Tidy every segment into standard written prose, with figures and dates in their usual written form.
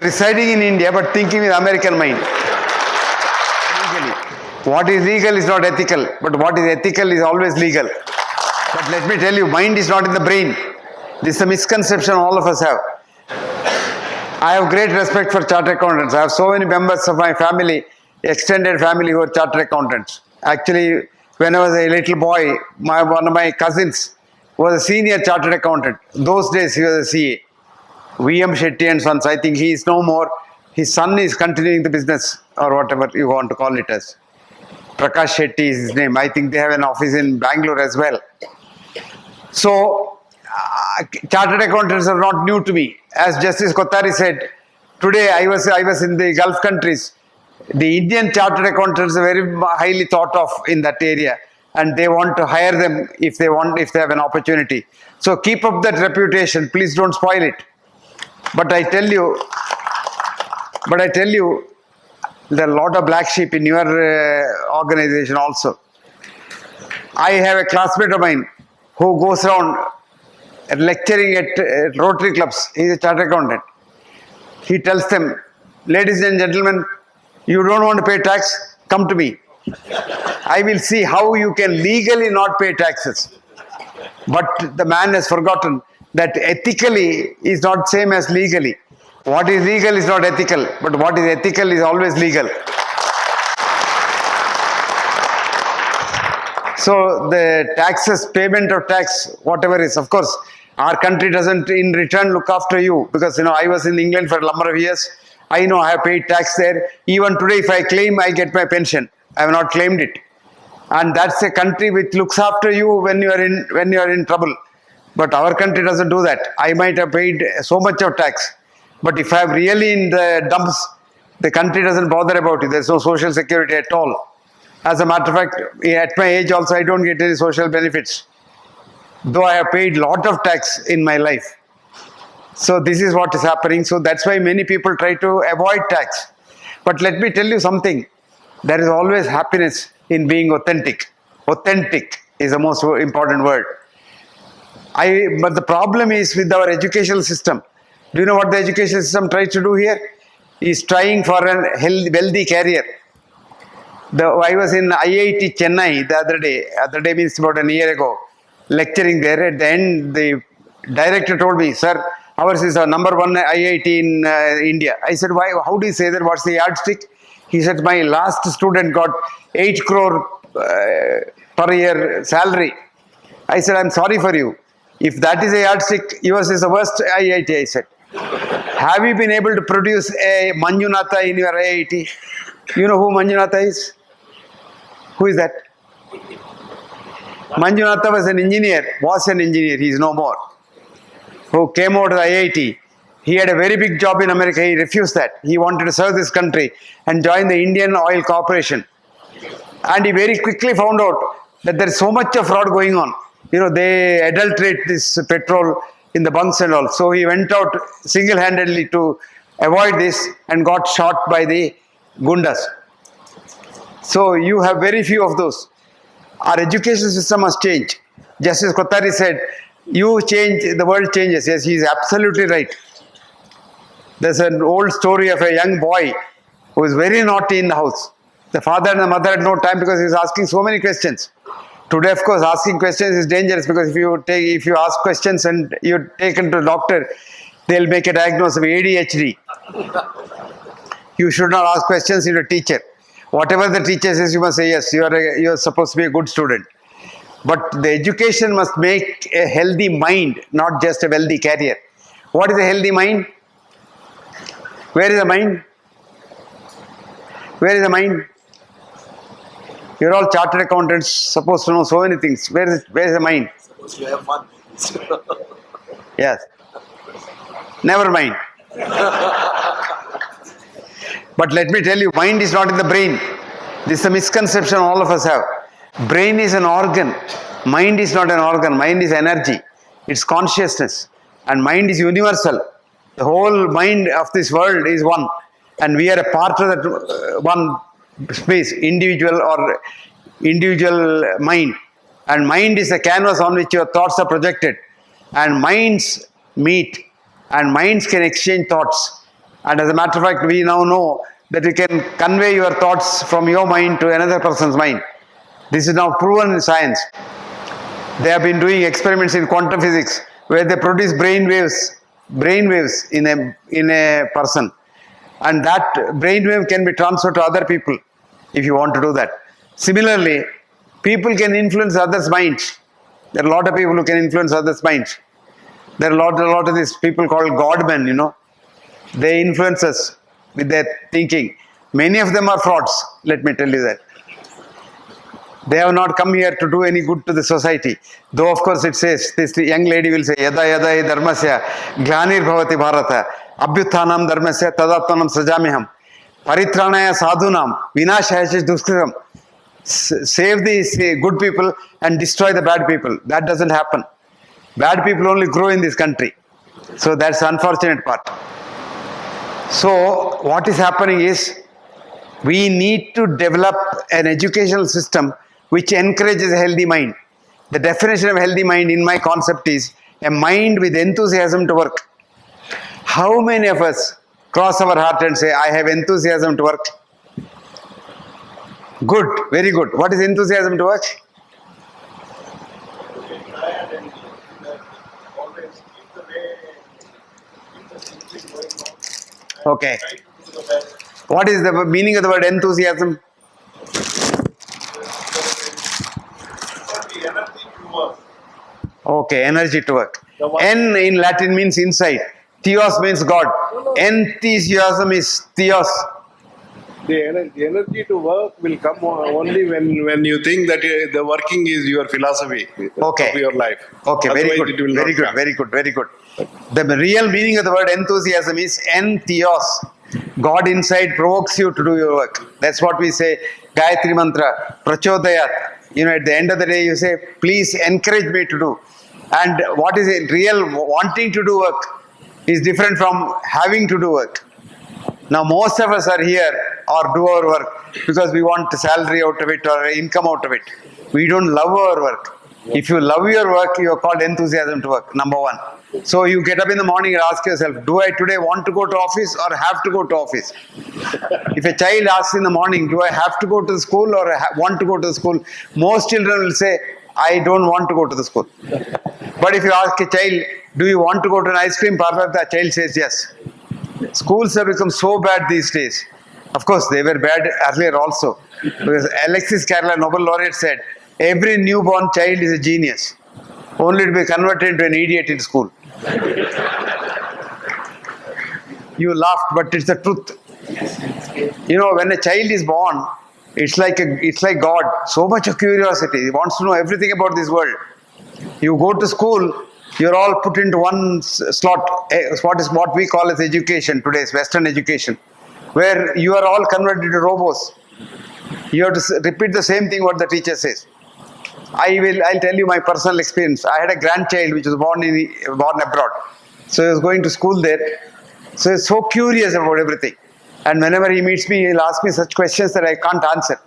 residing in India but thinking with American mind. Legally. What is legal is not ethical, but what is ethical is always legal. But let me tell you, mind is not in the brain. This is a misconception all of us have. I have great respect for chartered accountants. I have so many members of my family, extended family, who are chartered accountants. Actually, when I was a little boy, one of my cousins was a senior chartered accountant. Those days he was a CA. Hegde and Sons, I think he is no more. His son is continuing the business, or whatever you want to call it as. Prakash Shetty is his name. I think they have an office in Bangalore as well. So, chartered accountants are not new to me. As Justice Kothari said, today I was in the Gulf countries. The Indian chartered accountants are very highly thought of in that area, and they want to hire them if they have an opportunity. So keep up that reputation. Please don't spoil it. But I tell you, there are a lot of black sheep in your organization also. I have a classmate of mine who goes around lecturing at Rotary clubs. He is a chartered accountant. He tells them, ladies and gentlemen, you don't want to pay tax? Come to me. I will see how you can legally not pay taxes. But the man has forgotten that ethically is not same as legally. What is legal is not ethical, but what is ethical is always legal. So the taxes, payment of tax, whatever is, of course, our country doesn't in return look after you, because I was in England for a number of years. I know I have paid tax there. Even today, if I claim, I get my pension. I have not claimed it. And that's a country which looks after you when you are in trouble. But our country doesn't do that. I might have paid so much of tax, but if I'm really in the dumps, the country doesn't bother about it. There's no social security at all. As a matter of fact, at my age also, I don't get any social benefits, though I have paid a lot of tax in my life. So this is what is happening. So that's why many people try to avoid tax. But let me tell you something. There is always happiness in being authentic. Authentic is the most important word. But the problem is with our educational system. Do you know what the education system tries to do here? Is trying for a wealthy career. I was in IIT Chennai the other day means about a year ago, lecturing there. At the end, the director told me, sir, ours is our number one IIT in India. I said, why? How do you say that? What's the yardstick? He said, my last student got 8 crore per year salary. I said, I'm sorry for you. If that is a yardstick, yours is the worst IIT, I said. Have you been able to produce a Manjunatha in your IIT? You know who Manjunatha is? Who is that? Manjunatha was an engineer, he is no more. Who came out of the IIT. He had a very big job in America, he refused that. He wanted to serve this country and join the Indian Oil Corporation. And he very quickly found out that there is so much of fraud going on. They adulterate this petrol in the bunks and all. So he went out single-handedly to avoid this and got shot by the gundas. So you have very few of those. Our education system must change. Justice Kothari said, you change, the world changes. Yes, he is absolutely right. There's an old story of a young boy who was very naughty in the house. The father and the mother had no time because he was asking so many questions. Today, of course, asking questions is dangerous, because if you ask questions and you're taken to a doctor, they'll make a diagnosis of ADHD. You should not ask questions to a teacher. Whatever the teacher says, you must say yes. You are supposed to be a good student. But the education must make a healthy mind, not just a wealthy career. What is a healthy mind? Where is the mind? Where is the mind? You're all chartered accountants, supposed to know so many things. Where is the mind? Supposed to have fun. Yes. Never mind. But let me tell you, mind is not in the brain. This is a misconception all of us have. Brain is an organ. Mind is not an organ. Mind is energy. It's consciousness. And mind is universal. The whole mind of this world is one. And we are a part of that one space, individual mind. And mind is a canvas on which your thoughts are projected. And minds meet, and minds can exchange thoughts. And as a matter of fact, we now know that you can convey your thoughts from your mind to another person's mind. This is now proven in science. They have been doing experiments in quantum physics where they produce brain waves in a person. And that brainwave can be transferred to other people if you want to do that. Similarly, people can influence others' minds. There are a lot of people who can influence others' minds. There are a lot of these people called Godmen, you know. They influence us with their thinking. Many of them are frauds, let me tell you that. They have not come here to do any good to the society. Though, of course, it says, this young lady will say, Yada yada hi dharmasya glanir bhavati bharata abhyuthanam dharmasya tadatmanam sajamiham paritranaya sadhunam vinashaya duskritam. Save the good people and destroy the bad people. That doesn't happen. Bad people only grow in this country. So that's the unfortunate part. So what is happening is, we need to develop an educational system which encourages a healthy mind. The definition of healthy mind in my concept is a mind with enthusiasm to work. How many of us cross our heart and say, I have enthusiasm to work? Good, very good. What is enthusiasm to work? Okay. What is the meaning of the word enthusiasm? Okay, energy to work. En in Latin means inside. Theos means God. Enthusiasm is theos. The energy to work will come only when you think that the working is your philosophy Okay. of your life. Okay, very Otherwise good, it will very not good, come. very good, very good. The real meaning of the word enthusiasm is entheos. God inside provokes you to do your work. That's what we say, Gayatri Mantra, Prachodayat. You know, at the end of the day, you say, please encourage me to do. And what is it? Real wanting to do work is different from having to do work. Now, most of us are here or do our work because we want salary out of it or income out of it. We don't love our work. If you love your work, you are called enthusiasm to work, number one. So you get up in the morning and ask yourself, do I today want to go to office or have to go to office? If a child asks in the morning, do I have to go to the school or want to go to the school? Most children will say, I don't want to go to the school. But if you ask a child, do you want to go to an ice cream parlor? The child says yes. Schools have become so bad these days. Of course, they were bad earlier also. Because Alexis Carrel, Nobel laureate, said, every newborn child is a genius, only to be converted into an idiot in school. You laughed, but it's the truth. You know, when a child is born, it's like God. So much of curiosity. He wants to know everything about this world. You go to school, you're all put into one slot. What we call as education, today's Western education, where you are all converted into robots. You have to repeat the same thing what the teacher says. I'll tell you my personal experience. I had a grandchild which was born abroad. So he was going to school there. So he's so curious about everything. And whenever he meets me, he'll ask me such questions that I can't answer.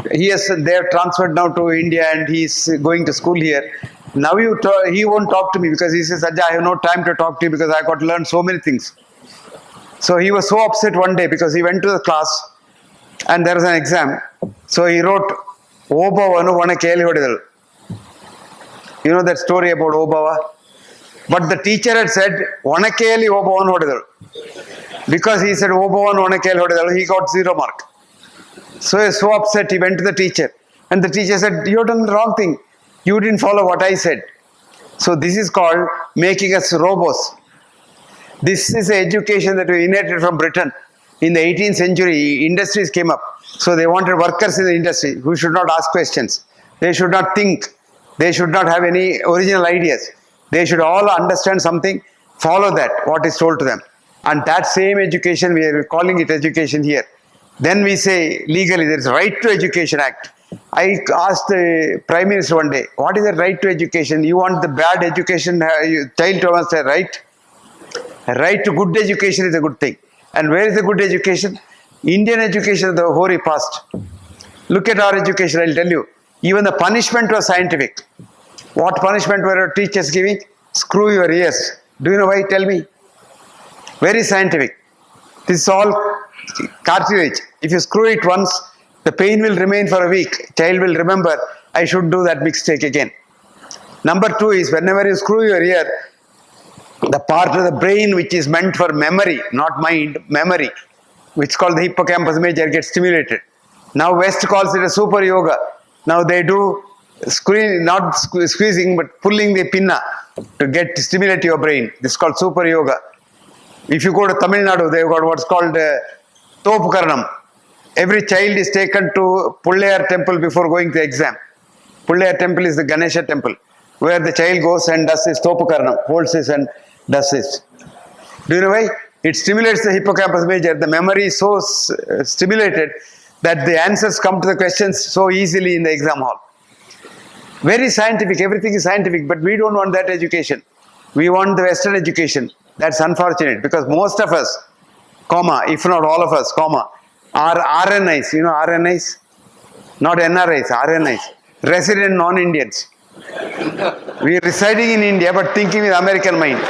They have transferred now to India and he's going to school here. Now he won't talk to me because he says, Ajja, I have no time to talk to you because I got to learn so many things. So he was so upset one day because he went to the class and there was an exam. So he wrote, Obavanu vana keli hodidalu. You know that story about Obava? But the teacher had said, vana keli Obavanu hodidalu. Because he said, Obavanu vana keli hodidalu, he got 0 mark. So he was so upset, he went to the teacher. And the teacher said, you have done the wrong thing. You didn't follow what I said. So this is called making us robots. This is the education that we inherited from Britain. In the 18th century, industries came up. So they wanted workers in the industry who should not ask questions. They should not think. They should not have any original ideas. They should all understand something, follow that, what is told to them. And that same education, we are calling it education here. Then we say legally, there is Right to Education Act. I asked the Prime Minister one day, what is the right to education? You want the bad education, child to have a right? Right to good education is a good thing. And where is the good education? Indian education of the hoary past. Look at our education, I'll tell you. Even the punishment was scientific. What punishment were our teachers giving? Screw your ears. Do you know why? Tell me. Very scientific. This is all cartilage. If you screw it once, the pain will remain for a week. Child will remember, I should do that mistake again. Number 2 is whenever you screw your ear, the part of the brain which is meant for memory, not mind, memory, which is called the hippocampus major, gets stimulated. Now West calls it a super yoga. Now they do not squeezing but pulling the pinna to stimulate your brain. This is called super yoga. If you go to Tamil Nadu, they've got what's called Topukaranam. Every child is taken to Pullayar temple before going to exam. Pullayar temple is the Ganesha temple, where the child goes and does his Topukaranam, holds this and does this. Do you know why? It stimulates the hippocampus major. The memory is so stimulated that the answers come to the questions so easily in the exam hall. Very scientific, everything is scientific, but we don't want that education. We want the Western education. That's unfortunate because most of us, if not all of us, are RNIs. You know RNIs? Not NRIs, RNIs. Resident non-Indians. We are residing in India but thinking with American mind.